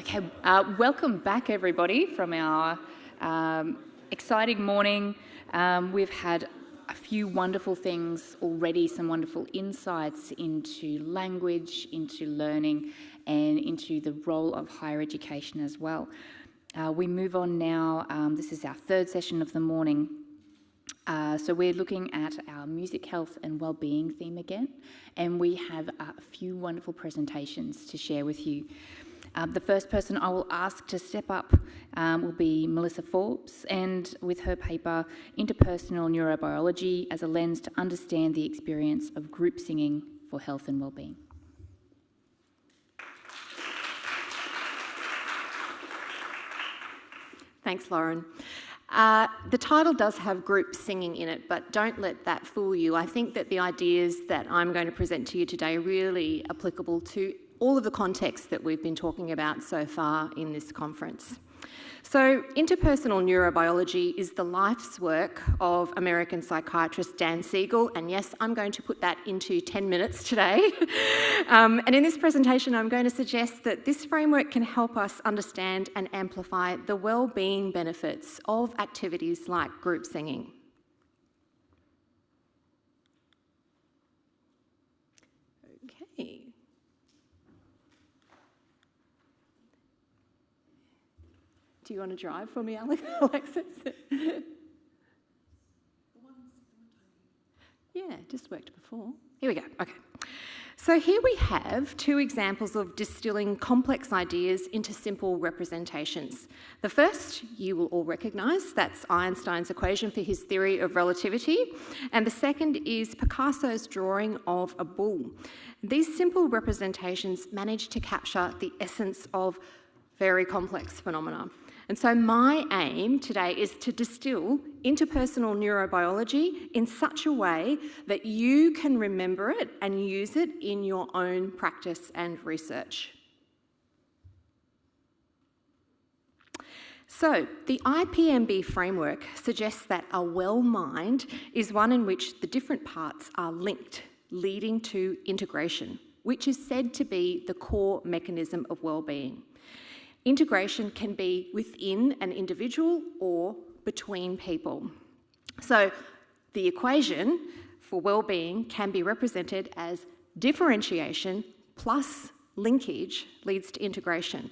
Okay, welcome back everybody from our exciting morning. We've had a few wonderful things already, some wonderful insights into language, into learning, and into the role of higher education as well. We move on now. This is our third session of the morning. So we're looking at our music, health and wellbeing theme again, and we have a few wonderful presentations to share with you. The first person I will ask to step up will be Melissa Forbes, and with her paper, Interpersonal Neurobiology as a Lens to Understand the Experience of Group Singing for Health and Wellbeing. Thanks, Lauren. The title does have group singing in it, but don't let that fool you. I think that the ideas that I'm going to present to you today are really applicable to all of the contexts that we've been talking about so far in this conference. So, interpersonal neurobiology is the life's work of American psychiatrist Dan Siegel, and yes, I'm going to put that into 10 minutes today. And in this presentation, I'm going to suggest that this framework can help us understand and amplify the well-being benefits of activities like group singing. Okay. Do you want to drive for me, Alexis? Yeah, just worked before. Here we go. Okay. So here we have two examples of distilling complex ideas into simple representations. The first you will all recognise, that's Einstein's equation for his theory of relativity, and the second is Picasso's drawing of a bull. These simple representations manage to capture the essence of very complex phenomena. And so my aim today is to distill interpersonal neurobiology in such a way that you can remember it and use it in your own practice and research. So the IPMB framework suggests that a well mind is one in which the different parts are linked, leading to integration, which is said to be the core mechanism of well-being. Integration can be within an individual or between people. So the equation for well-being can be represented as differentiation plus linkage leads to integration.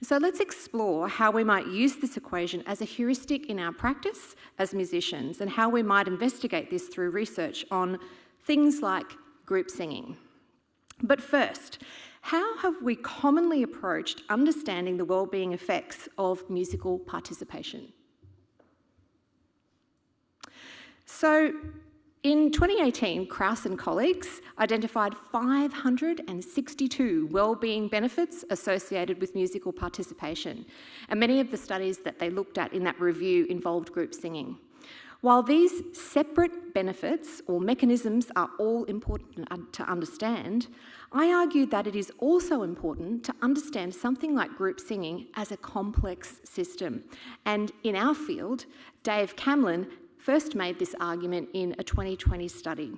So let's explore how we might use this equation as a heuristic in our practice as musicians and how we might investigate this through research on things like group singing. But first, how have we commonly approached understanding the wellbeing effects of musical participation? So, in 2018, Krauss and colleagues identified 562 wellbeing benefits associated with musical participation, and many of the studies that they looked at in that review involved group singing. While these separate benefits or mechanisms are all important to understand, I argued that it is also important to understand something like group singing as a complex system. And in our field, Dave Camlin first made this argument in a 2020 study.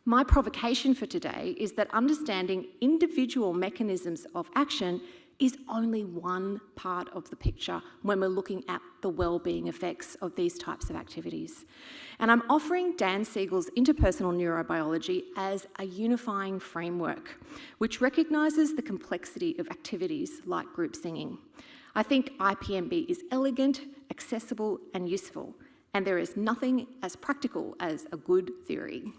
My provocation for today is that understanding individual mechanisms of action is only one part of the picture when we're looking at the wellbeing effects of these types of activities. And I'm offering Dan Siegel's interpersonal neurobiology as a unifying framework, which recognises the complexity of activities like group singing. I think IPMB is elegant, accessible and useful, and there is nothing as practical as a good theory.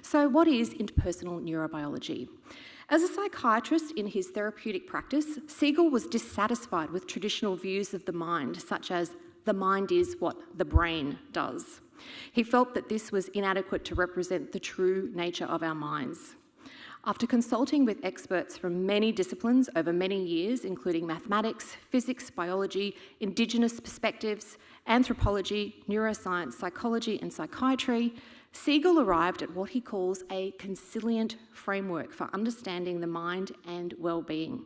So what is interpersonal neurobiology? As a psychiatrist in his therapeutic practice, Siegel was dissatisfied with traditional views of the mind, such as the mind is what the brain does. He felt that this was inadequate to represent the true nature of our minds. After consulting with experts from many disciplines over many years, including mathematics, physics, biology, indigenous perspectives, anthropology, neuroscience, psychology and psychiatry, Siegel arrived at what he calls a consilient framework for understanding the mind and well-being.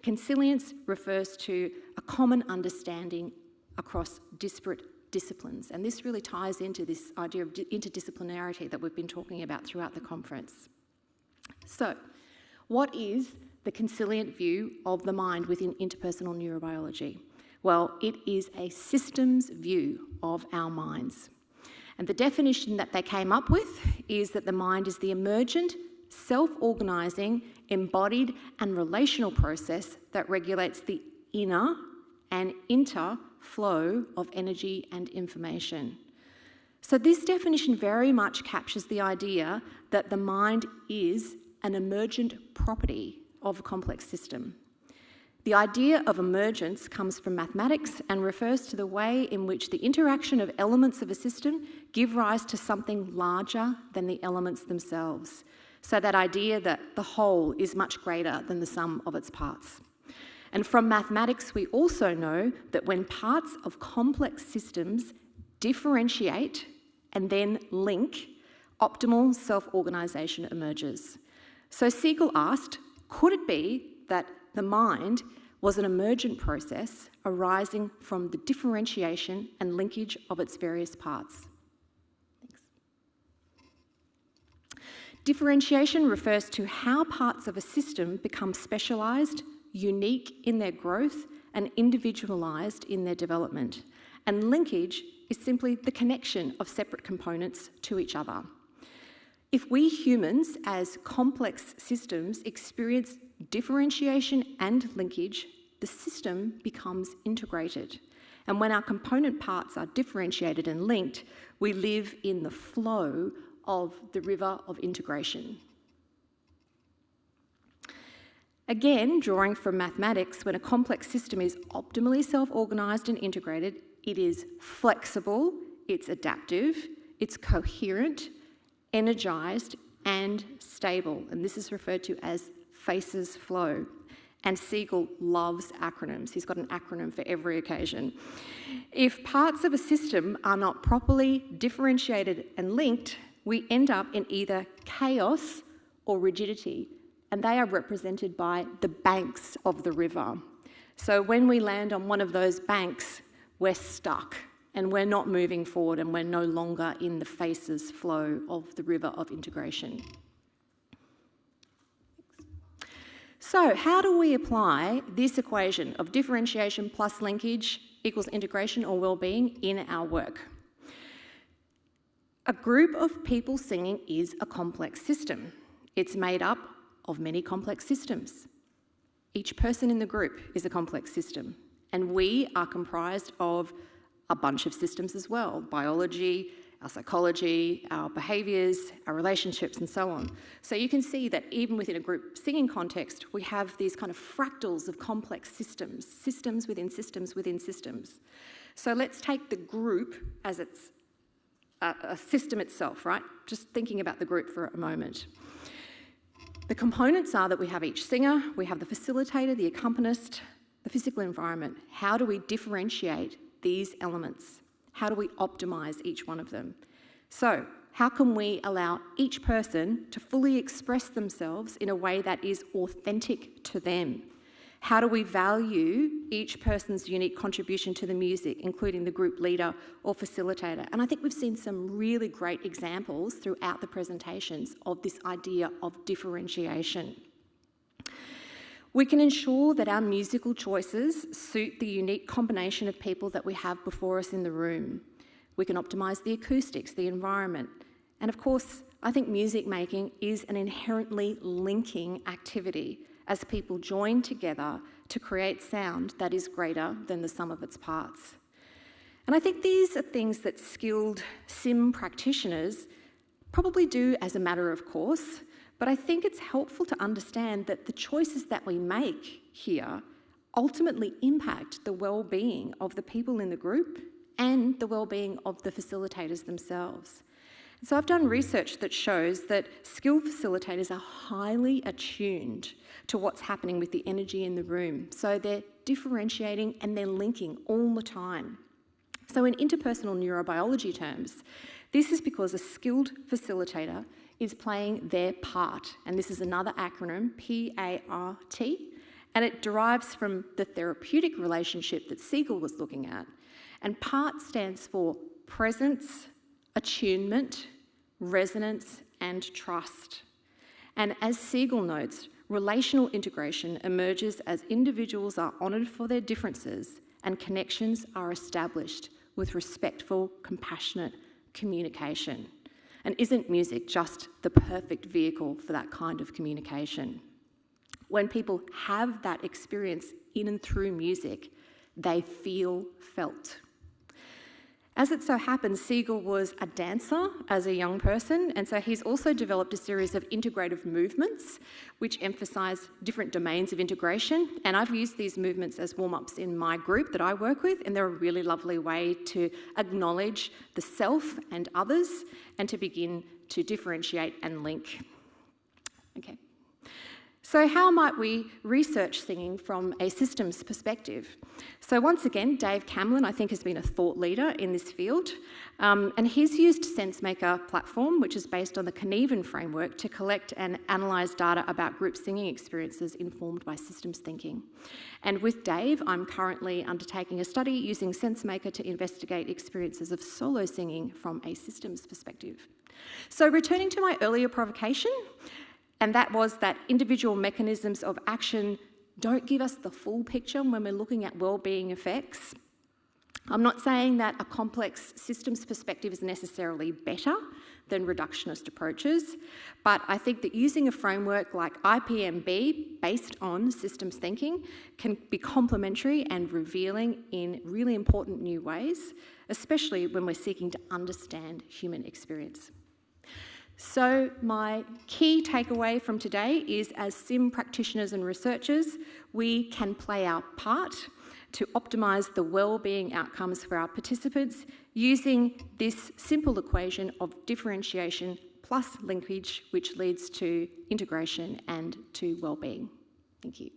Consilience refers to a common understanding across disparate disciplines, and this really ties into this idea of interdisciplinarity that we've been talking about throughout the conference. So, What is the consilient view of the mind within interpersonal neurobiology? Well, it is a systems view of our minds. And the definition that they came up with is that the mind is the emergent, self-organising, embodied and relational process that regulates the inner and interflow of energy and information. So this definition very much captures the idea that the mind is an emergent property of a complex system. The idea of emergence comes from mathematics and refers to the way in which the interaction of elements of a system give rise to something larger than the elements themselves. So that idea that the whole is much greater than the sum of its parts. And from mathematics, we also know that when parts of complex systems differentiate and then link, optimal self-organisation emerges. So Siegel asked, could it be that the mind was an emergent process arising from the differentiation and linkage of its various parts? Thanks. Differentiation refers to how parts of a system become specialised, unique in their growth, and individualised in their development. And linkage is simply the connection of separate components to each other. If we humans, as complex systems, experience differentiation and linkage, the system becomes integrated. And when our component parts are differentiated and linked, we live in the flow of the river of integration. Again, drawing from mathematics, when a complex system is optimally self-organised and integrated, it is flexible, it's adaptive, it's coherent, energised and stable. And this is referred to as phases flow. And Siegel loves acronyms. He's got an acronym for every occasion. If parts of a system are not properly differentiated and linked, we end up in either chaos or rigidity. And they are represented by the banks of the river. So when we land on one of those banks, we're stuck and we're not moving forward and we're no longer in the phases flow of the river of integration. So how do we apply this equation of differentiation plus linkage equals integration or well-being in our work? A group of people singing is a complex system. It's made up of many complex systems. Each person in the group is a complex system, and we are comprised of a bunch of systems as well: biology, our psychology, our behaviours, our relationships, and so on. So you can see that even within a group singing context, we have these kind of fractals of complex systems, systems within systems within systems. So let's take the group as it's a system itself, right? Just thinking about the group for a moment. The components are that we have each singer, we have the facilitator, the accompanist, the physical environment. How do we differentiate these elements? How do we optimise each one of them? So, how can we allow each person to fully express themselves in a way that is authentic to them? How do we value each person's unique contribution to the music, including the group leader or facilitator? And I think we've seen some really great examples throughout the presentations of this idea of differentiation. We can ensure that our musical choices suit the unique combination of people that we have before us in the room. We can optimise the acoustics, the environment. And of course, I think music making is an inherently linking activity as people join together to create sound that is greater than the sum of its parts. And I think these are things that skilled SIMM practitioners probably do as a matter of course, but I think it's helpful to understand that the choices that we make here ultimately impact the well-being of the people in the group and the well-being of the facilitators themselves. So I've done research that shows that skilled facilitators are highly attuned to what's happening with the energy in the room. So they're differentiating and they're linking all the time. So in interpersonal neurobiology terms, this is because a skilled facilitator is playing their part. And this is another acronym, PART, and it derives from the therapeutic relationship that Siegel was looking at. And PART stands for presence, attunement, resonance, and trust. And as Siegel notes, relational integration emerges as individuals are honoured for their differences and connections are established with respectful, compassionate communication. And isn't music just the perfect vehicle for that kind of communication? When people have that experience in and through music, they feel felt. As it so happens, Siegel was a dancer as a young person, and so he's also developed a series of integrative movements which emphasise different domains of integration, and I've used these movements as warm-ups in my group that I work with, and they're a really lovely way to acknowledge the self and others and to begin to differentiate and link. Okay. So how might we research singing from a systems perspective? So once again, Dave Camlin, I think, has been a thought leader in this field, and he's used SenseMaker platform, which is based on the Cynefin framework, to collect and analyse data about group singing experiences informed by systems thinking. And with Dave, I'm currently undertaking a study using SenseMaker to investigate experiences of solo singing from a systems perspective. So returning to my earlier provocation, and that was that individual mechanisms of action don't give us the full picture when we're looking at wellbeing effects. I'm not saying that a complex systems perspective is necessarily better than reductionist approaches, but I think that using a framework like IPMB based on systems thinking can be complementary and revealing in really important new ways, especially when we're seeking to understand human experience. So my key takeaway from today is, as SIM practitioners and researchers, we can play our part to optimise the wellbeing outcomes for our participants using this simple equation of differentiation plus linkage, which leads to integration and to wellbeing. Thank you.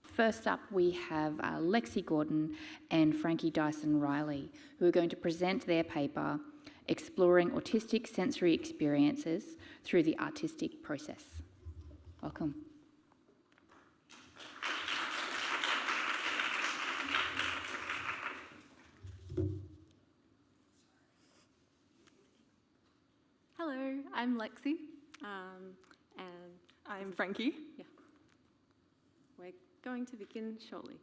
First up, we have Lexi Gorton and Frankie Dyson Reilly, who are going to present their paper, Exploring Autistic Sensory Experiences Through the Artistic Process. Welcome. Hello, I'm Lexi, and I'm Frankie. Yeah. We're going to begin shortly.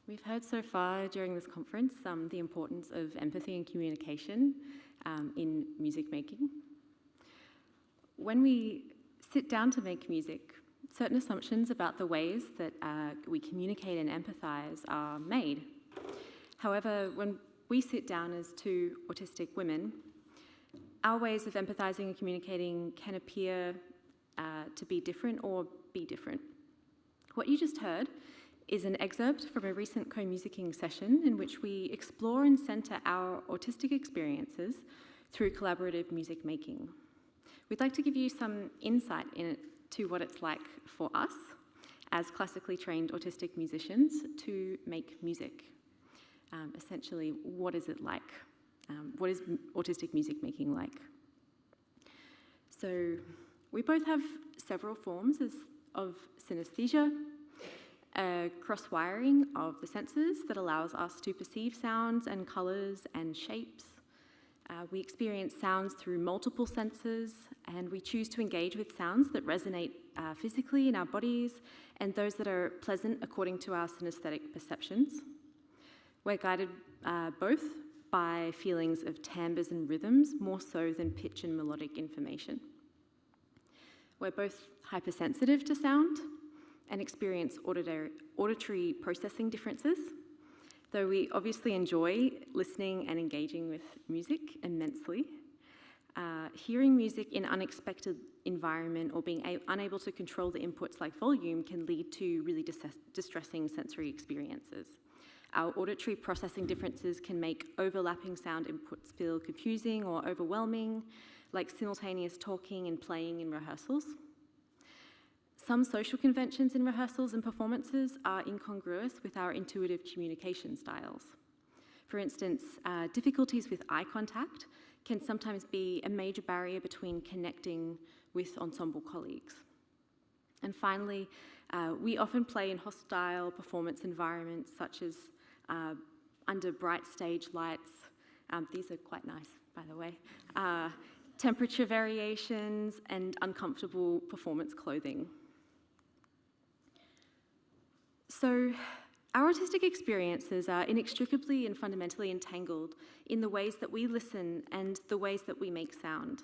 We've heard so far during this conference the importance of empathy and communication in music making. When we sit down to make music, certain assumptions about the ways that we communicate and empathise are made. However, when we sit down as two autistic women, our ways of empathising and communicating can appear to be different or be different. What you just heard is an excerpt from a recent co-musicking session in which we explore and centre our autistic experiences through collaborative music making. We'd like to give you some insight into what it's like for us as classically trained autistic musicians to make music. Essentially, what is it like? What is autistic music making like? So we both have several forms of synesthesia, a cross-wiring of the senses that allows us to perceive sounds and colours and shapes. We experience sounds through multiple senses, and we choose to engage with sounds that resonate physically in our bodies and those that are pleasant according to our synesthetic perceptions. We're guided both by feelings of timbres and rhythms, more so than pitch and melodic information. We're both hypersensitive to sound and experience auditory processing differences Though we obviously enjoy listening and engaging with music immensely, hearing music in unexpected environment or being unable to control the inputs like volume can lead to really distressing sensory experiences. Our auditory processing differences can make overlapping sound inputs feel confusing or overwhelming, like simultaneous talking and playing in rehearsals. Some social conventions in rehearsals and performances are incongruous with our intuitive communication styles. For instance, difficulties with eye contact can sometimes be a major barrier between connecting with ensemble colleagues. And finally, we often play in hostile performance environments such as under bright stage lights. These are quite nice, by the way. Temperature variations and uncomfortable performance clothing. So, our autistic experiences are inextricably and fundamentally entangled in the ways that we listen and the ways that we make sound.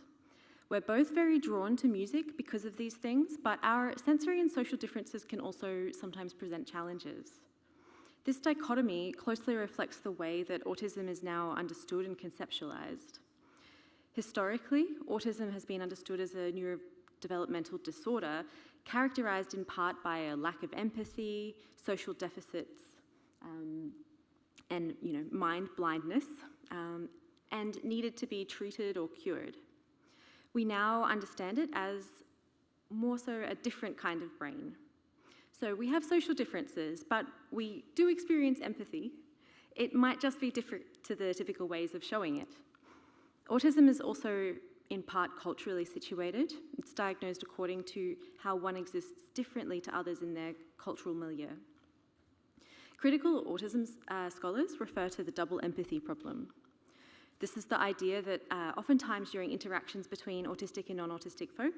We're both very drawn to music because of these things, but our sensory and social differences can also sometimes present challenges. This dichotomy closely reflects the way that autism is now understood and conceptualized. Historically, autism has been understood as a neurodevelopmental disorder characterized in part by a lack of empathy, social deficits, and mind blindness, and needed to be treated or cured. We now understand it as more so a different kind of brain. So we have social differences, but we do experience empathy. It might just be different to the typical ways of showing it. Autism is also in part culturally situated. It's diagnosed according to how one exists differently to others in their cultural milieu. Critical autism scholars refer to the double empathy problem. This is the idea that oftentimes during interactions between autistic and non-autistic folk,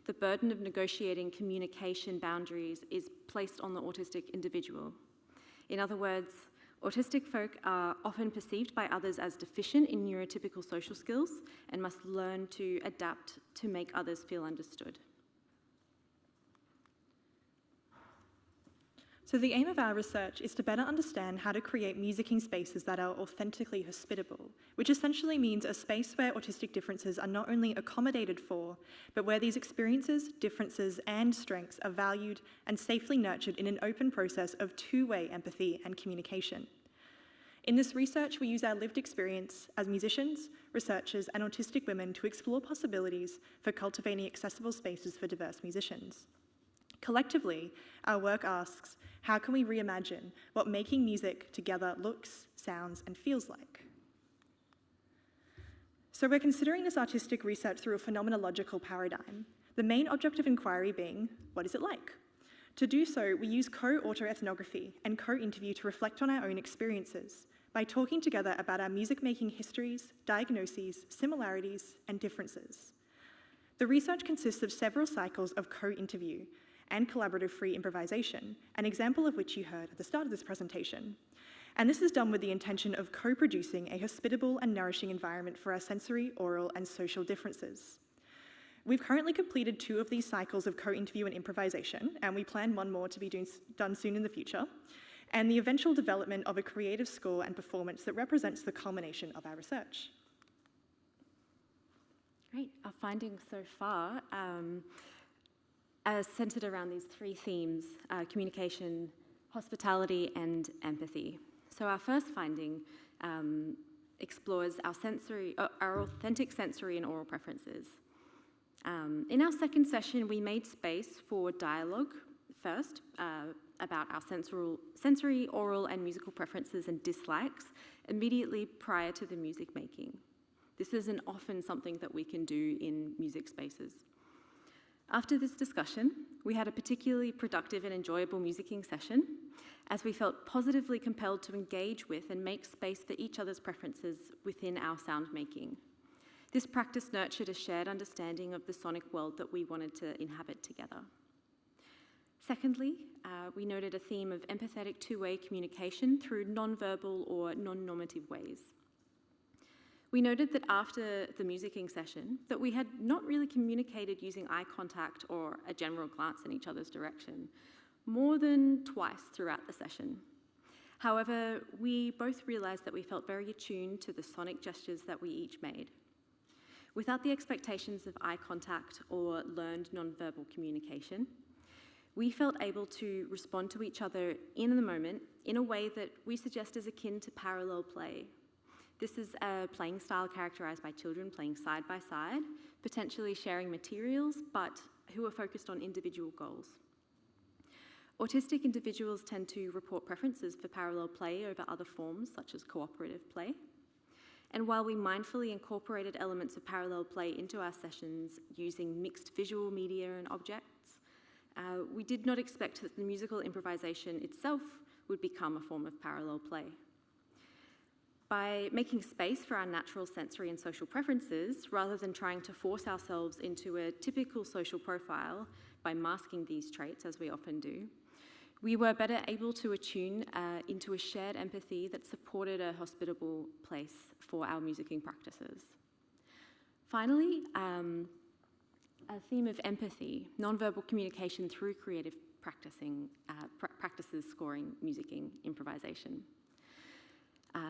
the burden of negotiating communication boundaries is placed on the autistic individual. In other words, autistic folk are often perceived by others as deficient in neurotypical social skills and must learn to adapt to make others feel understood. So the aim of our research is to better understand how to create musicking spaces that are authentically hospitable, which essentially means a space where autistic differences are not only accommodated for, but where these experiences, differences, and strengths are valued and safely nurtured in an open process of two-way empathy and communication. In this research, we use our lived experience as musicians, researchers, and autistic women to explore possibilities for cultivating accessible spaces for diverse musicians. Collectively, our work asks, how can we reimagine what making music together looks, sounds, and feels like? So we're considering this artistic research through a phenomenological paradigm, the main object of inquiry being, what is it like? To do so, we use co-author ethnography and co-interview to reflect on our own experiences by talking together about our music-making histories, diagnoses, similarities, and differences. The research consists of several cycles of co-interview and collaborative free improvisation, an example of which you heard at the start of this presentation. And this is done with the intention of co-producing a hospitable and nourishing environment for our sensory, oral, and social differences. We've currently completed 2 of these cycles of co-interview and improvisation, and we plan 1 more to be done soon in the future, and the eventual development of a creative score and performance that represents the culmination of our research. Great. Our findings so far are centered around these 3 themes, communication, hospitality, and empathy. So our first finding explores our authentic sensory and oral preferences. In our second session, we made space for dialogue first about our sensory, oral, and musical preferences and dislikes immediately prior to the music making. This isn't often something that we can do in music spaces. After this discussion, we had a particularly productive and enjoyable musicking session, as we felt positively compelled to engage with and make space for each other's preferences within our sound making. This practice nurtured a shared understanding of the sonic world that we wanted to inhabit together. Secondly, we noted a theme of empathetic two-way communication through non-verbal or non-normative ways. We noted that after the musicking session, that we had not really communicated using eye contact or a general glance in each other's direction, more than twice throughout the session. However, we both realised that we felt very attuned to the sonic gestures that we each made. Without the expectations of eye contact or learned nonverbal communication, we felt able to respond to each other in the moment in a way that we suggest is akin to parallel play. This is a playing style characterised by children playing side by side, potentially sharing materials, but who are focused on individual goals. Autistic individuals tend to report preferences for parallel play over other forms, such as cooperative play. And while we mindfully incorporated elements of parallel play into our sessions using mixed visual media and objects, we did not expect that the musical improvisation itself would become a form of parallel play. By making space for our natural sensory and social preferences, rather than trying to force ourselves into a typical social profile by masking these traits, as we often do, we were better able to attune into a shared empathy that supported a hospitable place for our musicking practices. Finally, a theme of empathy, nonverbal communication through creative practices scoring musicking improvisation.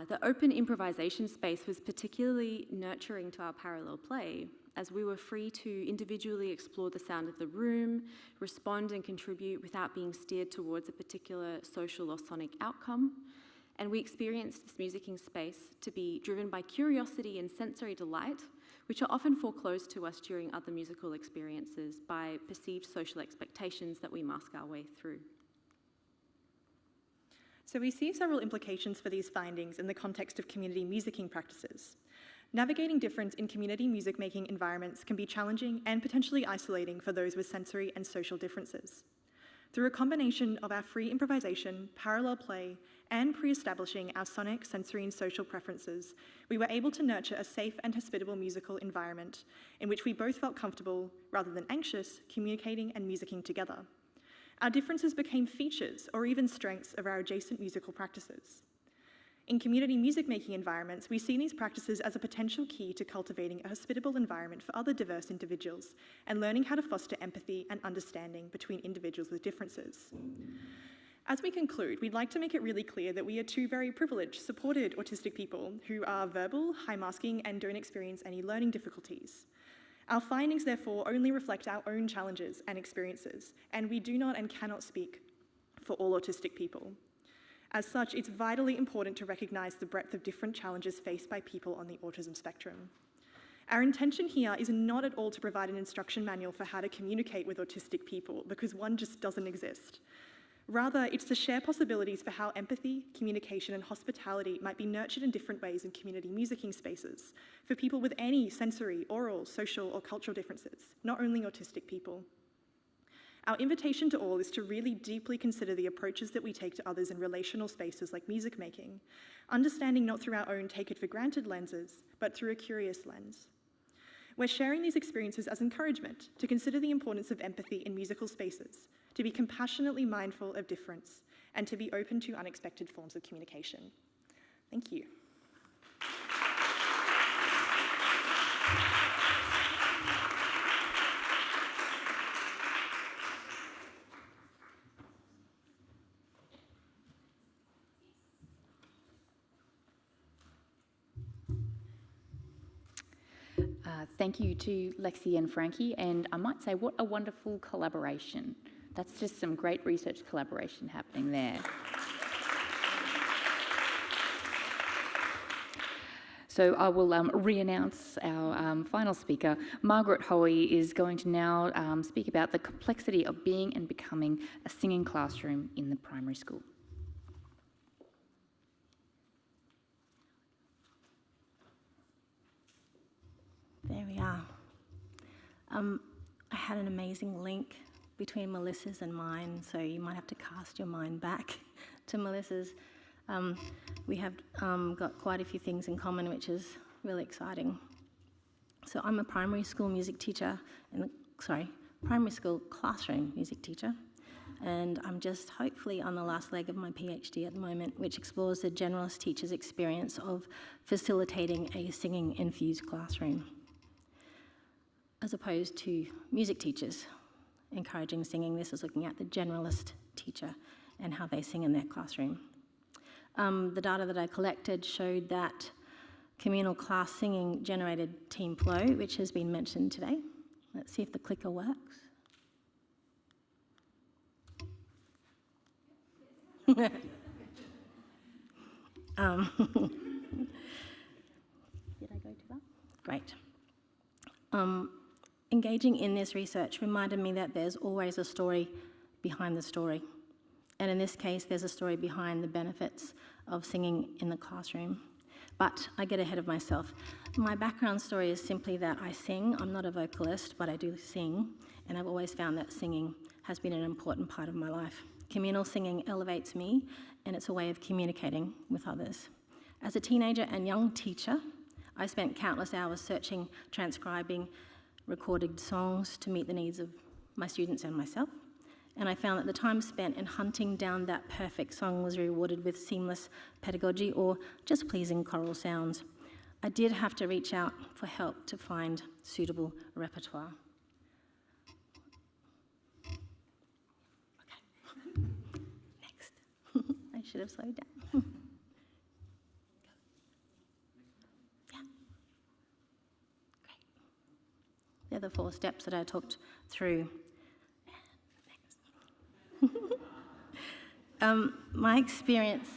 The open improvisation space was particularly nurturing to our parallel play, as we were free to individually explore the sound of the room, respond and contribute without being steered towards a particular social or sonic outcome. And we experienced this musicking space to be driven by curiosity and sensory delight, which are often foreclosed to us during other musical experiences by perceived social expectations that we mask our way through. So we see several implications for these findings in the context of community musicking practices. Navigating difference in community music-making environments can be challenging and potentially isolating for those with sensory and social differences. Through a combination of our free improvisation, parallel play, and pre-establishing our sonic, sensory, and social preferences, we were able to nurture a safe and hospitable musical environment in which we both felt comfortable, rather than anxious, communicating and musicking together. Our differences became features or even strengths of our adjacent musical practices. In community music-making environments, we see these practices as a potential key to cultivating a hospitable environment for other diverse individuals and learning how to foster empathy and understanding between individuals with differences. As we conclude, we'd like to make it really clear that we are two very privileged, supported autistic people who are verbal, high masking, and don't experience any learning difficulties. Our findings, therefore, only reflect our own challenges and experiences, and we do not and cannot speak for all autistic people. As such, it's vitally important to recognise the breadth of different challenges faced by people on the autism spectrum. Our intention here is not at all to provide an instruction manual for how to communicate with autistic people, because one just doesn't exist. Rather, it's to share possibilities for how empathy, communication, and hospitality might be nurtured in different ways in community musicking spaces for people with any sensory, oral, social, or cultural differences, not only autistic people. Our invitation to all is to really deeply consider the approaches that we take to others in relational spaces like music making, understanding not through our own take-it-for-granted lenses, but through a curious lens. We're sharing these experiences as encouragement to consider the importance of empathy in musical spaces, to be compassionately mindful of difference, and to be open to unexpected forms of communication. Thank you. Thank you to Lexi and Frankie, and I might say what a wonderful collaboration. That's just some great research collaboration happening there. So I will re-announce our final speaker. Margaret Hoey is going to now speak about the complexity of being and becoming a singing classroom in the primary school. There we are. I had an amazing link between Melissa's and mine, so you might have to cast your mind back to Melissa's. We have got quite a few things in common, which is really exciting. So I'm a primary school music teacher, primary school classroom music teacher, and I'm just hopefully on the last leg of my PhD at the moment, which explores the generalist teacher's experience of facilitating a singing-infused classroom, as opposed to music teachers encouraging singing. This is looking at the generalist teacher and how they sing in their classroom. The data that I collected showed that communal class singing generated team flow, which has been mentioned today. Let's see if the clicker works. Did I go too far? Great. Engaging in this research reminded me that there's always a story behind the story. And in this case, there's a story behind the benefits of singing in the classroom. But I get ahead of myself. My background story is simply that I sing. I'm not a vocalist, but I do sing. And I've always found that singing has been an important part of my life. Communal singing elevates me, and it's a way of communicating with others. As a teenager and young teacher, I spent countless hours searching, transcribing, recorded songs to meet the needs of my students and myself. And I found that the time spent in hunting down that perfect song was rewarded with seamless pedagogy or just pleasing choral sounds. I did have to reach out for help to find suitable repertoire. Okay. Next. I should have slowed down. Yeah. Great. They're the 4 steps that I talked through. My experience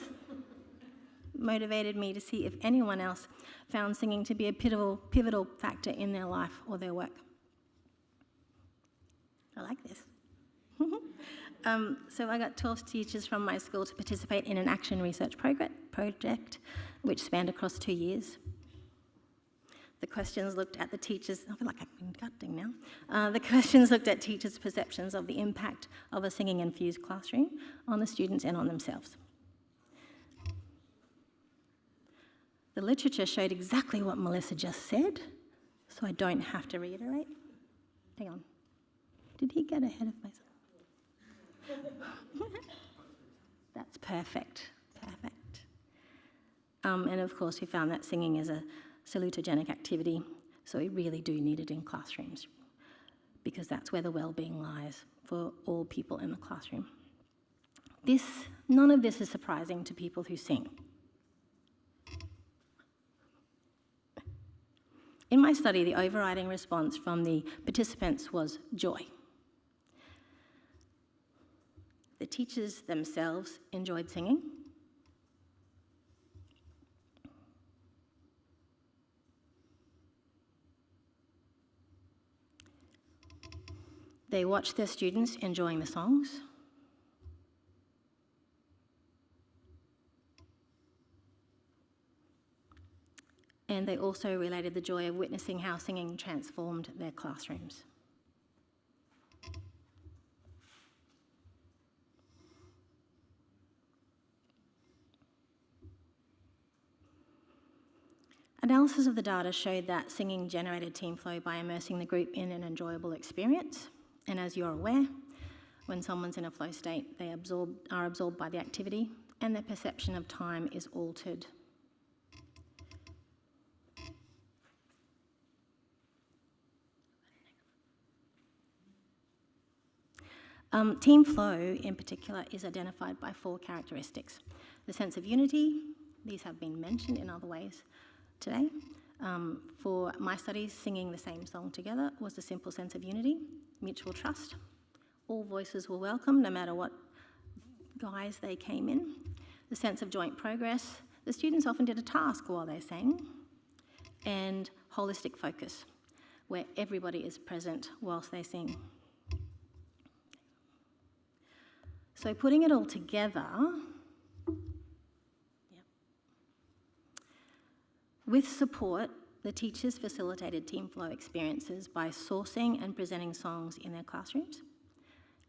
motivated me to see if anyone else found singing to be a pivotal factor in their life or their work. I like this. So I got 12 teachers from my school to participate in an action research project which spanned across 2 years. The questions looked at the teachers, I feel like I've been cutting now. The questions looked at teachers' perceptions of the impact of a singing-infused classroom on the students and on themselves. The literature showed exactly what Melissa just said, so I don't have to reiterate. Hang on. Did he get ahead of myself? That's perfect. Perfect. And of course, we found that singing is a salutogenic activity, so we really do need it in classrooms because that's where the well-being lies for all people in the classroom. None of this is surprising to people who sing. In my study, the overriding response from the participants was joy. The teachers themselves enjoyed singing. They watched their students enjoying the songs. And they also related the joy of witnessing how singing transformed their classrooms. Analysis of the data showed that singing generated team flow by immersing the group in an enjoyable experience. And as you're aware, when someone's in a flow state, they are absorbed by the activity and their perception of time is altered. Team flow, in particular, is identified by 4 characteristics. The sense of unity, these have been mentioned in other ways today. For my studies, singing the same song together was a simple sense of unity, mutual trust. All voices were welcome, no matter what guise they came in. The sense of joint progress. The students often did a task while they sang. And holistic focus, where everybody is present whilst they sing. So putting it all together, with support, the teachers facilitated team flow experiences by sourcing and presenting songs in their classrooms.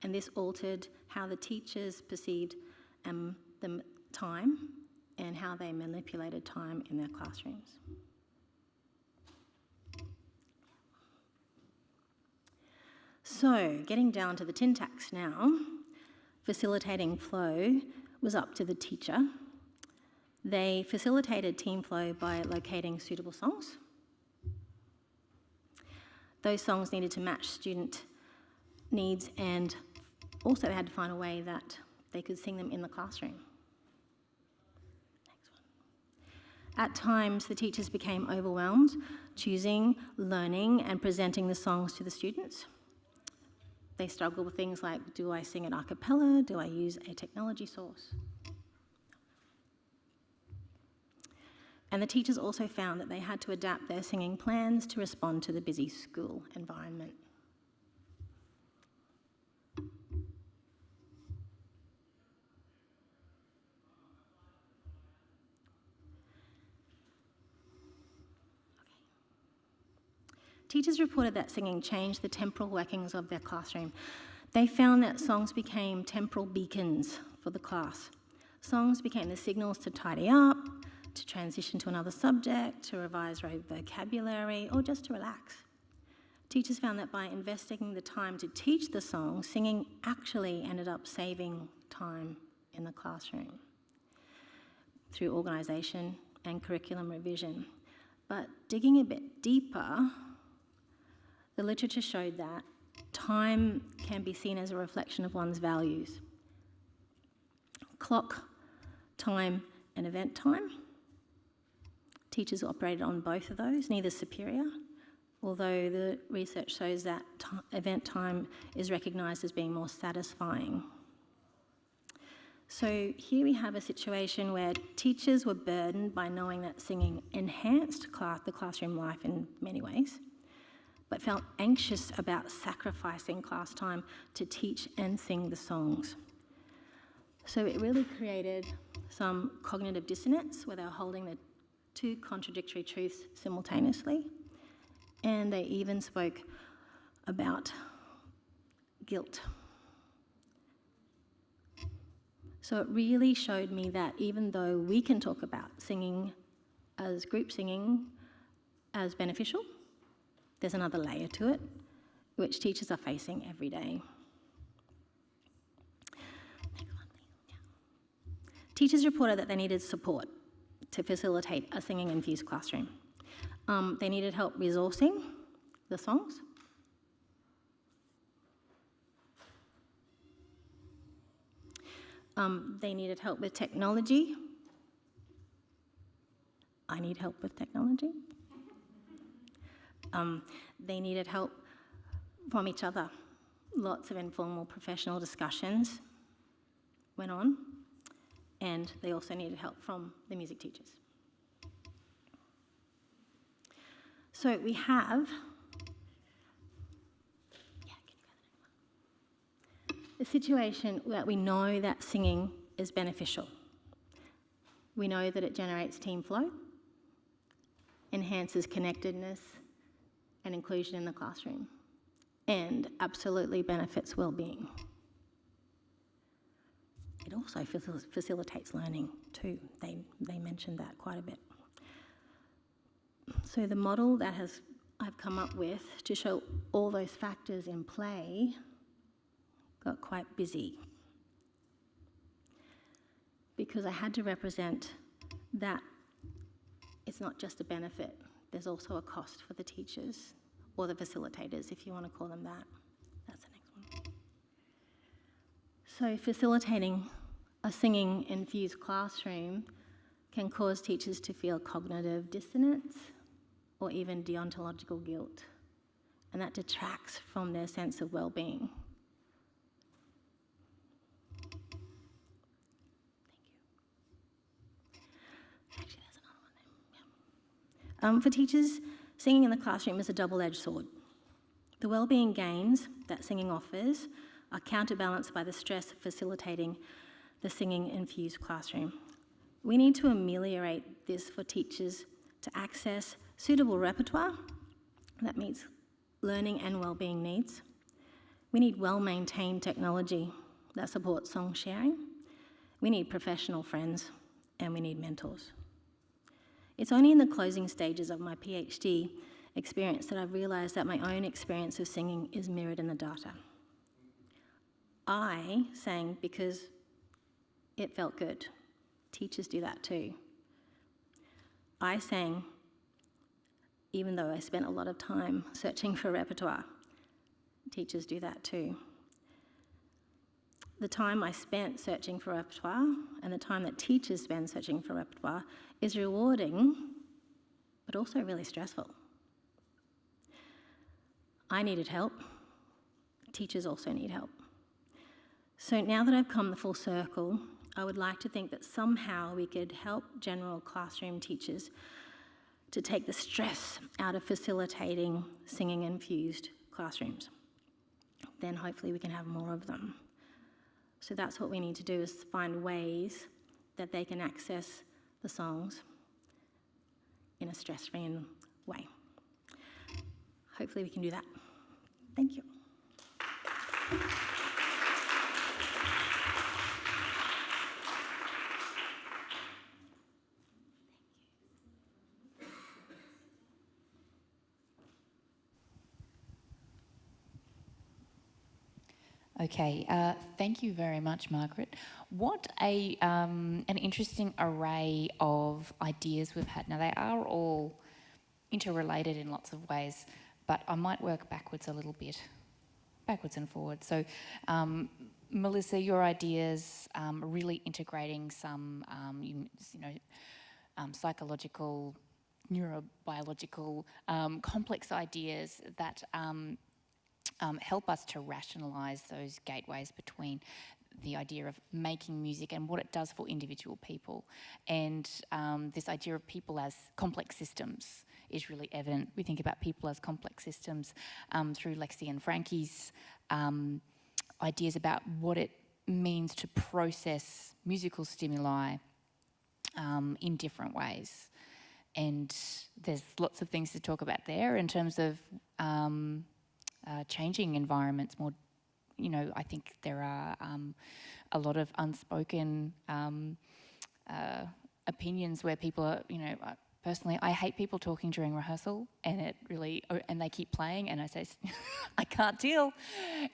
And this altered how the teachers perceived the time and how they manipulated time in their classrooms. So, getting down to the syntax now, facilitating flow was up to the teacher. They facilitated team flow by locating suitable songs. Those songs needed to match student needs, and also they had to find a way that they could sing them in the classroom. At times, the teachers became overwhelmed, choosing, learning, and presenting the songs to the students. They struggled with things like, do I sing it a cappella? Do I use a technology source? And the teachers also found that they had to adapt their singing plans to respond to the busy school environment. Teachers reported that singing changed the temporal workings of their classroom. They found that songs became temporal beacons for the class. Songs became the signals to tidy up, to transition to another subject, to revise vocabulary, or just to relax. Teachers found that by investing the time to teach the song, singing actually ended up saving time in the classroom through organisation and curriculum revision. But digging a bit deeper, the literature showed that time can be seen as a reflection of one's values. Clock time and event time. Teachers operated on both of those, neither superior, although the research shows that event time is recognised as being more satisfying. So here we have a situation where teachers were burdened by knowing that singing enhanced the classroom life in many ways, but felt anxious about sacrificing class time to teach and sing the songs. So it really created some cognitive dissonance where they were holding the two contradictory truths simultaneously, and they even spoke about guilt. So it really showed me that even though we can talk about singing as group singing as beneficial, there's another layer to it, which teachers are facing every day. Teachers reported that they needed support to facilitate a singing-infused classroom. They needed help resourcing the songs. They needed help with technology. I need help with technology. They needed help from each other. Lots of informal professional discussions went on, and they also needed help from the music teachers. So we have a situation that we know that singing is beneficial. We know that it generates team flow, enhances connectedness and inclusion in the classroom, and absolutely benefits well-being. It also facilitates learning too. They mentioned that quite a bit. So the model that I've come up with to show all those factors in play got quite busy, because I had to represent that it's not just a benefit, there's also a cost for the teachers, or the facilitators, if you want to call them that. That's the next one. So facilitating a singing-infused classroom can cause teachers to feel cognitive dissonance or even deontological guilt, and that detracts from their sense of well-being. For teachers, singing in the classroom is a double-edged sword. The wellbeing gains that singing offers are counterbalanced by the stress of facilitating the singing-infused classroom. We need to ameliorate this for teachers to access suitable repertoire that meets learning and wellbeing needs. We need well-maintained technology that supports song sharing. We need professional friends, and we need mentors. It's only in the closing stages of my PhD experience that I've realised that my own experience of singing is mirrored in the data. I sang because it felt good. Teachers do that too. I sang even though I spent a lot of time searching for repertoire. Teachers do that too. the time I spent searching for repertoire and the time that teachers spend searching for repertoire is rewarding, but also really stressful. I needed help. Teachers also need help. So now that I've come the full circle, I would like to think that somehow we could help general classroom teachers to take the stress out of facilitating singing-infused classrooms. Then hopefully we can have more of them. So that's what we need to do, is find ways that they can access the songs in a stress-free way. Hopefully we can do that. Thank you. Okay, thank you very much, Margaret. What an interesting array of ideas we've had. Now, they are all interrelated in lots of ways, but I might work backwards a little bit, backwards and forwards. So, Melissa, your ideas really integrating some, psychological, neurobiological, complex ideas that help us to rationalise those gateways between the idea of making music and what it does for individual people. And this idea of people as complex systems is really evident. We think about people as complex systems through Lexi and Frankie's ideas about what it means to process musical stimuli in different ways. And there's lots of things to talk about there in terms of changing environments more. I think there are a lot of unspoken opinions where people are, personally, I hate people talking during rehearsal, and and they keep playing, and I say, I can't deal.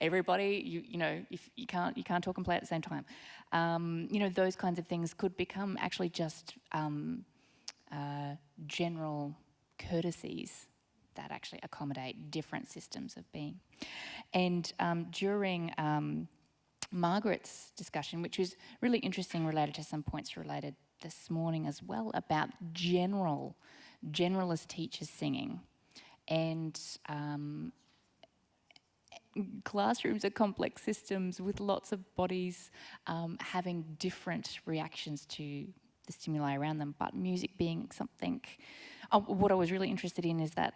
Everybody, if you can't talk and play at the same time. Those kinds of things could become actually just general courtesies that actually accommodate different systems of being. And during Margaret's discussion, which was really interesting, related to some points related this morning as well, about generalist teachers singing. And classrooms are complex systems with lots of bodies having different reactions to the stimuli around them, but music being something. What I was really interested in is that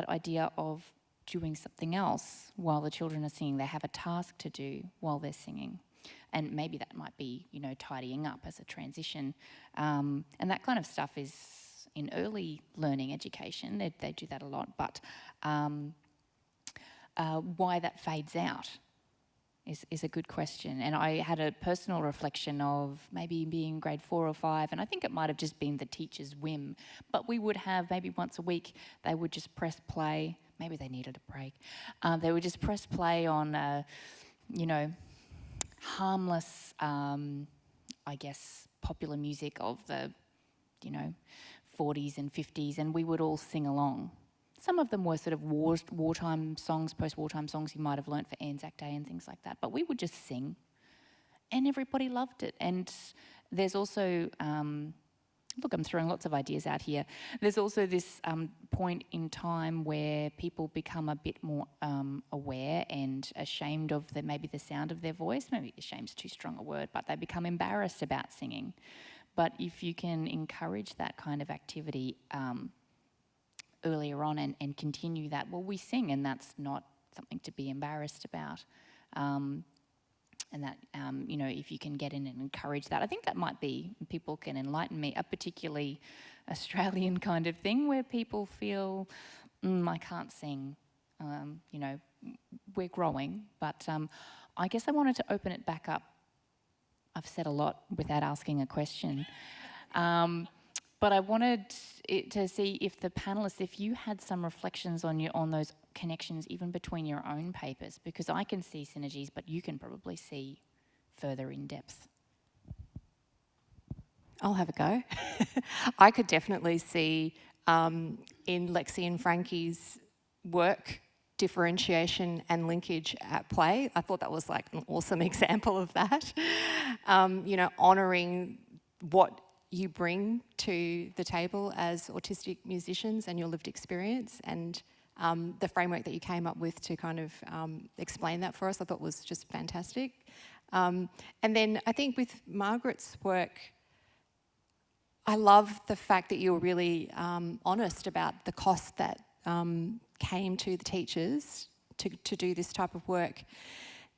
idea of doing something else while the children are singing. They have a task to do while they're singing. And maybe that might be, tidying up as a transition. And that kind of stuff is in early learning education. They do that a lot. But why that fades out is a good question. And I had a personal reflection of maybe being grade 4 or 5, and I think it might have just been the teacher's whim, but we would have maybe once a week, they would just press play. Maybe they needed a break. They would just press play on, harmless, popular music of the, 40s and 50s, and we would all sing along. Some of them were sort of wartime songs, post-wartime songs you might have learnt for Anzac Day and things like that. But we would just sing, and everybody loved it. And there's also, look, I'm throwing lots of ideas out here. There's also this point in time where people become a bit more aware and ashamed of maybe the sound of their voice. Maybe ashamed's too strong a word, but they become embarrassed about singing. But if you can encourage that kind of activity earlier on and continue that, well, we sing, and that's not something to be embarrassed about. And that, if you can get in and encourage that, I think that might be, people can enlighten me, a particularly Australian kind of thing where people feel, I can't sing, we're growing. But I guess I wanted to open it back up. I've said a lot without asking a question. But I wanted to see if the panellists, if you had some reflections on those connections, even between your own papers, because I can see synergies, but you can probably see further in depth. I'll have a go. I could definitely see in Lexi and Frankie's work differentiation and linkage at play. I thought that was like an awesome example of that. You know, honouring what you bring to the table as autistic musicians and your lived experience, and the framework that you came up with to kind of explain that for us, I thought was just fantastic. And then I think with Margaret's work, I love the fact that you were really honest about the cost that came to the teachers to do this type of work.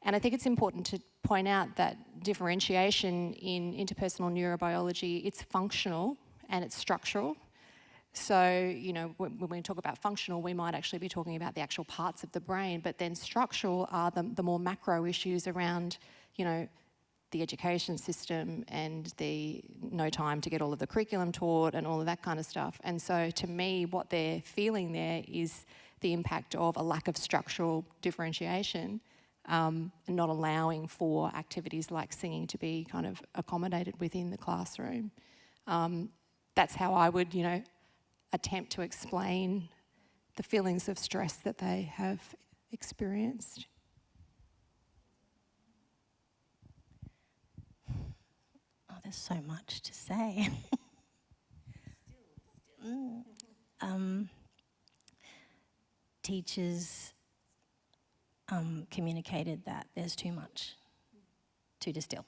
And I think it's important to point out that differentiation in interpersonal neurobiology, it's functional and it's structural. So, you know, when we talk about functional, we might actually be talking about the actual parts of the brain, but then structural are the more macro issues around, you know, the education system and the no time to get all of the curriculum taught and all of that kind of stuff. And so to me, what they're feeling there is the impact of a lack of structural differentiation, and not allowing for activities like singing to be kind of accommodated within the classroom. That's how I would, you know, attempt to explain the feelings of stress that they have experienced. Oh, there's so much to say. Teachers communicated that there's too much to distill.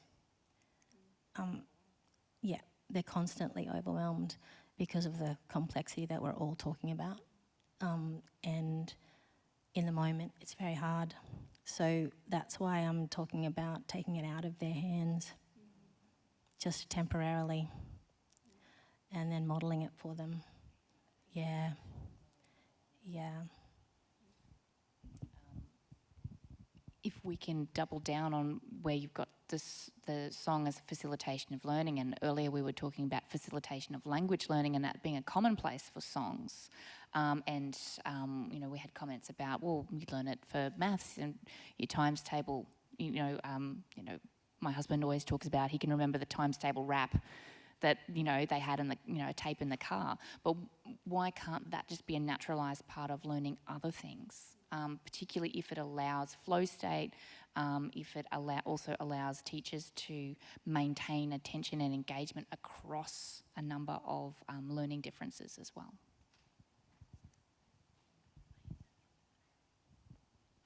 Yeah, they're constantly overwhelmed because of the complexity that we're all talking about. And in the moment, it's very hard. So that's why I'm talking about taking it out of their hands, just temporarily, and then modelling it for them. Yeah. If we can double down on where you've got this, the song as a facilitation of learning, and earlier we were talking about facilitation of language learning and that being a commonplace for songs. You know, we had comments about, well, you learn it for maths and your times table, you know, my husband always talks about he can remember the times table rap that, you know, they had in the, you know, a tape in the car. But why can't that just be a naturalised part of learning other things? Particularly if it allows flow state, if it also allows teachers to maintain attention and engagement across a number of learning differences as well.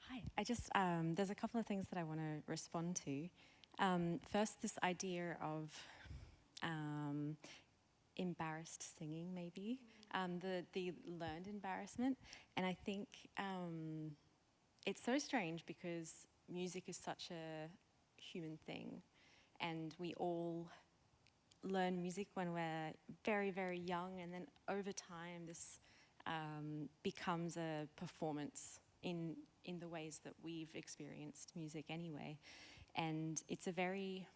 Hi, I just, there's a couple of things that I want to respond to. First, this idea of embarrassed singing, maybe, the learned embarrassment. And I think it's so strange because music is such a human thing, and we all learn music when we're very, very young, and then over time this becomes a performance in the ways that we've experienced music anyway. And it's a very,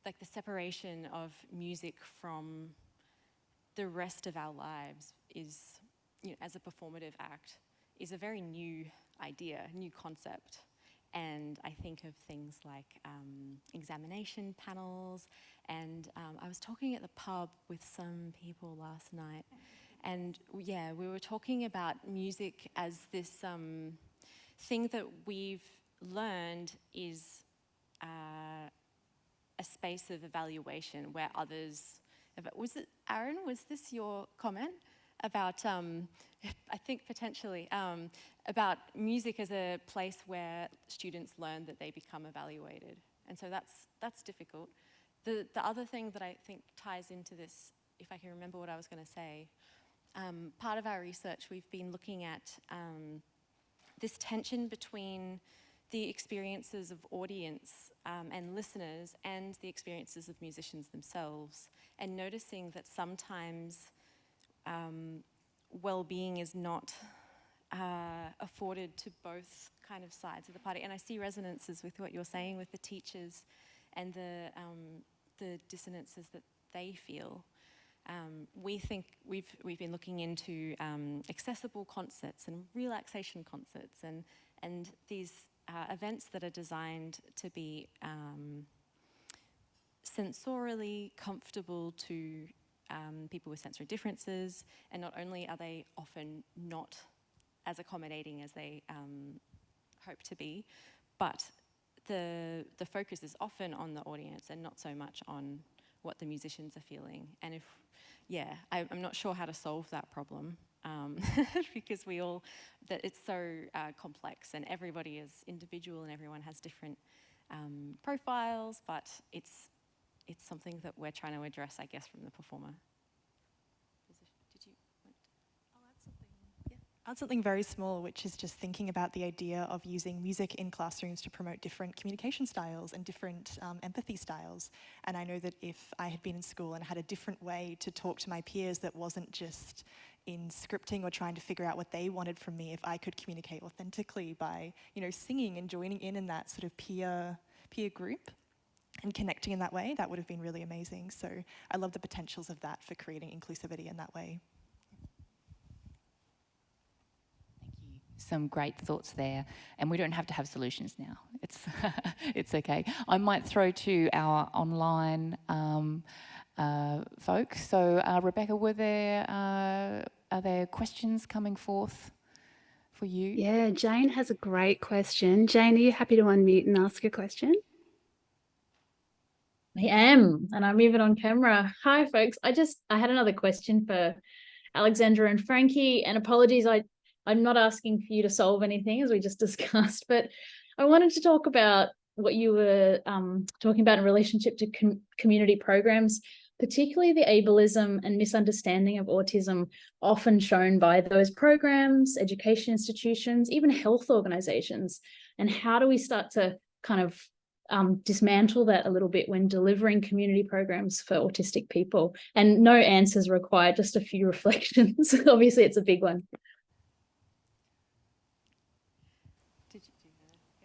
like, the separation of music from the rest of our lives is, you know, as a performative act, is a very new idea, new concept. And I think of things like examination panels, and I was talking at the pub with some people last night, and yeah, we were talking about music as this thing that we've learned is a space of evaluation where others, was it Aaron, was this your comment about, I think potentially, about music as a place where students learn that they become evaluated. And so that's difficult. The other thing that I think ties into this, if I can remember what I was going to say, part of our research, we've been looking at this tension between the experiences of audience and listeners and the experiences of musicians themselves, and noticing that sometimes well-being is not afforded to both kind of sides of the party. And I see resonances with what you're saying with the teachers and the dissonances that they feel. We think we've been looking into accessible concerts and relaxation concerts and these events that are designed to be sensorially comfortable to people with sensory differences, and not only are they often not as accommodating as they hope to be, but the focus is often on the audience and not so much on what the musicians are feeling. And I'm not sure how to solve that problem because it's so complex and everybody is individual and everyone has different profiles, but it's something that we're trying to address, I guess, from the performer. Add something very small, which is just thinking about the idea of using music in classrooms to promote different communication styles and different empathy styles. And I know that if I had been in school and had a different way to talk to my peers that wasn't just in scripting or trying to figure out what they wanted from me, if I could communicate authentically by, singing and joining in that sort of peer group and connecting in that way, that would have been really amazing. So I love the potentials of that for creating inclusivity in that way. Some great thoughts there, and we don't have to have solutions now. It's okay. I might throw to our online folks. So Rebecca, are there questions coming forth for you? Yeah, Jane has a great question. Jane, are you happy to unmute and ask a question? I am, and I'm even on camera. Hi, folks. I had another question for Alexandra and Frankie, and apologies, I'm not asking for you to solve anything, as we just discussed, but I wanted to talk about what you were talking about in relationship to community programs, particularly the ableism and misunderstanding of autism often shown by those programs, education institutions, even health organizations. And how do we start to kind of dismantle that a little bit when delivering community programs for autistic people? And no answers required, just a few reflections. Obviously, it's a big one.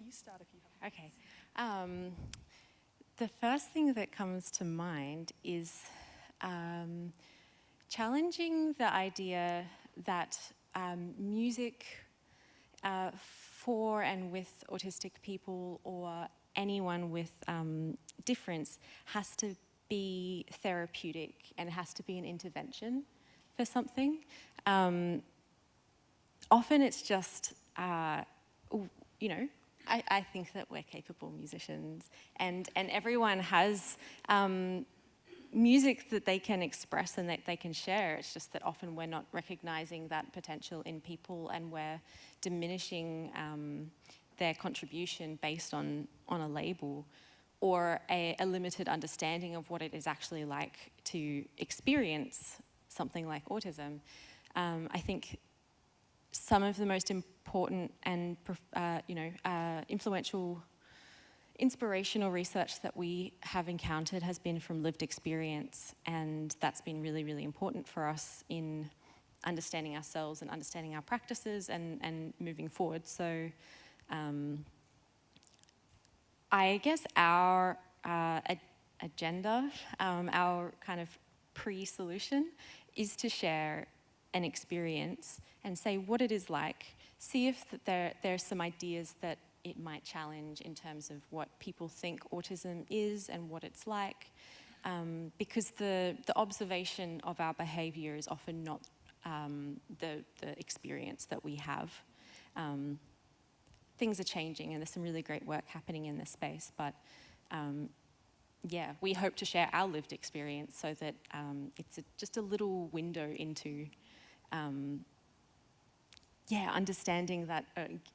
You start if you have. Okay. The first thing that comes to mind is challenging the idea that music for and with autistic people or anyone with difference has to be therapeutic and has to be an intervention for something. Often it's just, I think that we're capable musicians, and everyone has music that they can express and that they can share. It's just that often we're not recognizing that potential in people, and we're diminishing their contribution based on a label or a limited understanding of what it is actually like to experience something like autism. I think some of the most important and influential, inspirational research that we have encountered has been from lived experience, and that's been really, really important for us in understanding ourselves and understanding our practices and moving forward. So I guess our agenda, our kind of pre-solution is to share an experience and say what it is like, see if there's some ideas that it might challenge in terms of what people think autism is and what it's like, because the observation of our behaviour is often not the experience that we have. Things are changing and there's some really great work happening in this space, but we hope to share our lived experience so that it's just a little window into understanding that,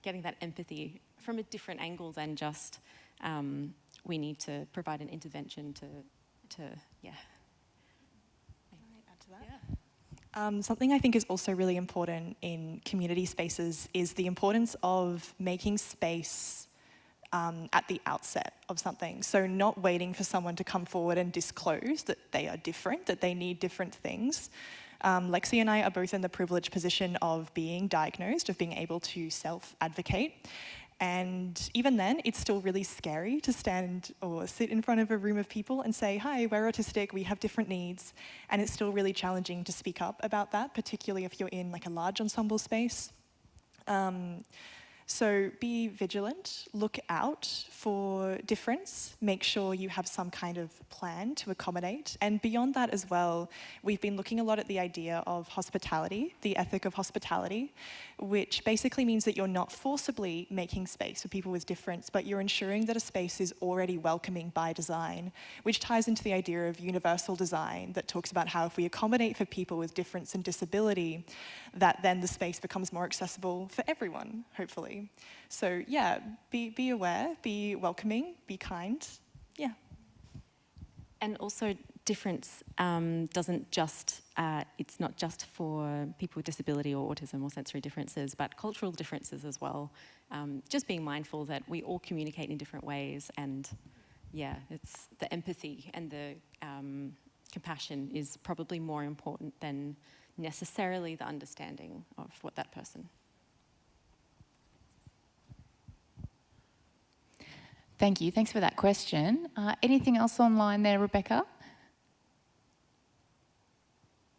getting that empathy from a different angle than just we need to provide an intervention to add to that? Something I think is also really important in community spaces is the importance of making space at the outset of something. So not waiting for someone to come forward and disclose that they are different, that they need different things. Lexi and I are both in the privileged position of being diagnosed, of being able to self-advocate. And even then, it's still really scary to stand or sit in front of a room of people and say, hi, we're autistic, we have different needs. And it's still really challenging to speak up about that, particularly if you're in like a large ensemble space. So be vigilant, look out for difference, make sure you have some kind of plan to accommodate. And beyond that as well, we've been looking a lot at the idea of hospitality, the ethic of hospitality, which basically means that you're not forcibly making space for people with difference, but you're ensuring that a space is already welcoming by design, which ties into the idea of universal design that talks about how if we accommodate for people with difference and disability, that then the space becomes more accessible for everyone, hopefully. So yeah, be aware, be welcoming, be kind, yeah. And also difference doesn't just, it's not just for people with disability or autism or sensory differences, but cultural differences as well. Just being mindful that we all communicate in different ways, and yeah, it's the empathy and the compassion is probably more important than necessarily the understanding of what that person. Thank you. Thanks for that question. Anything else online there, Rebecca?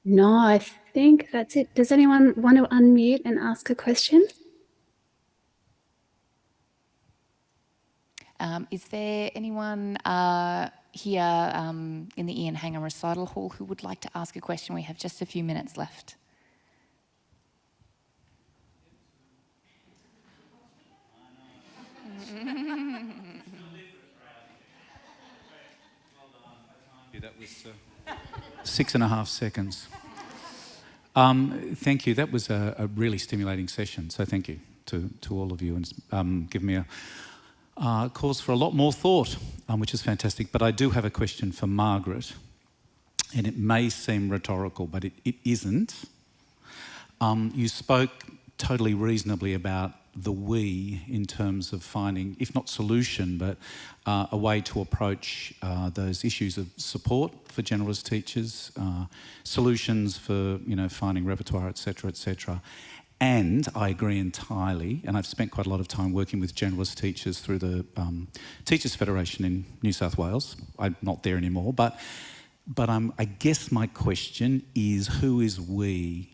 No, I think that's it. Does anyone want to unmute and ask a question? Is there anyone here in the Ian Hanger Recital Hall who would like to ask a question? We have just a few minutes left. That was 6.5 seconds. Thank you. That was a really stimulating session. So thank you to all of you, and give me a cause for a lot more thought, which is fantastic. But I do have a question for Margaret, and it may seem rhetorical, but it isn't. You spoke totally reasonably about the we in terms of finding, if not solution, but a way to approach those issues of support for generalist teachers, solutions for finding repertoire, etc., etc. And I agree entirely, and I've spent quite a lot of time working with generalist teachers through the Teachers Federation in New South Wales. I'm not there anymore, but I guess my question is, who is we?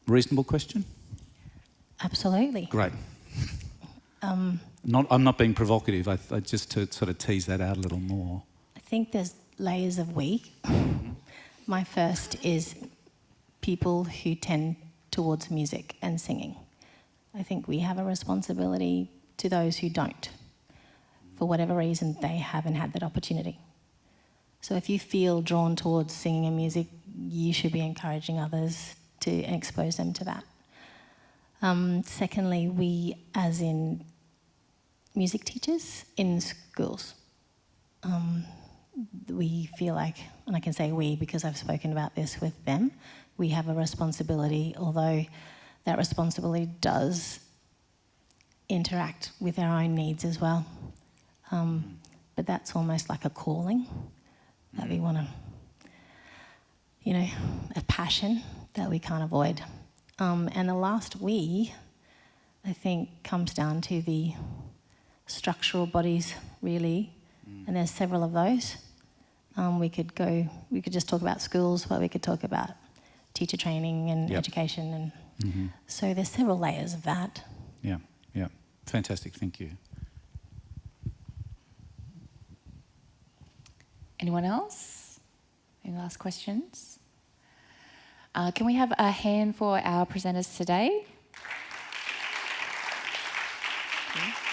Reasonable question? Absolutely. Great. I'm not being provocative. I just to sort of tease that out a little more. I think there's layers of we. My first is people who tend towards music and singing. I think we have a responsibility to those who don't. For whatever reason, they haven't had that opportunity. So if you feel drawn towards singing and music, you should be encouraging others to expose them to that. Secondly, we, as in music teachers in schools, we feel like, and I can say we because I've spoken about this with them, we have a responsibility, although that responsibility does interact with our own needs as well. But that's almost like a calling that we want to, a passion that we can't avoid. And the last we, I think, comes down to the structural bodies, really, and there's several of those. We could just talk about schools, but we could talk about teacher training and education, and so there's several layers of that. Yeah, fantastic, thank you. Anyone else? Any last questions? Can we have a hand for our presenters today? Okay.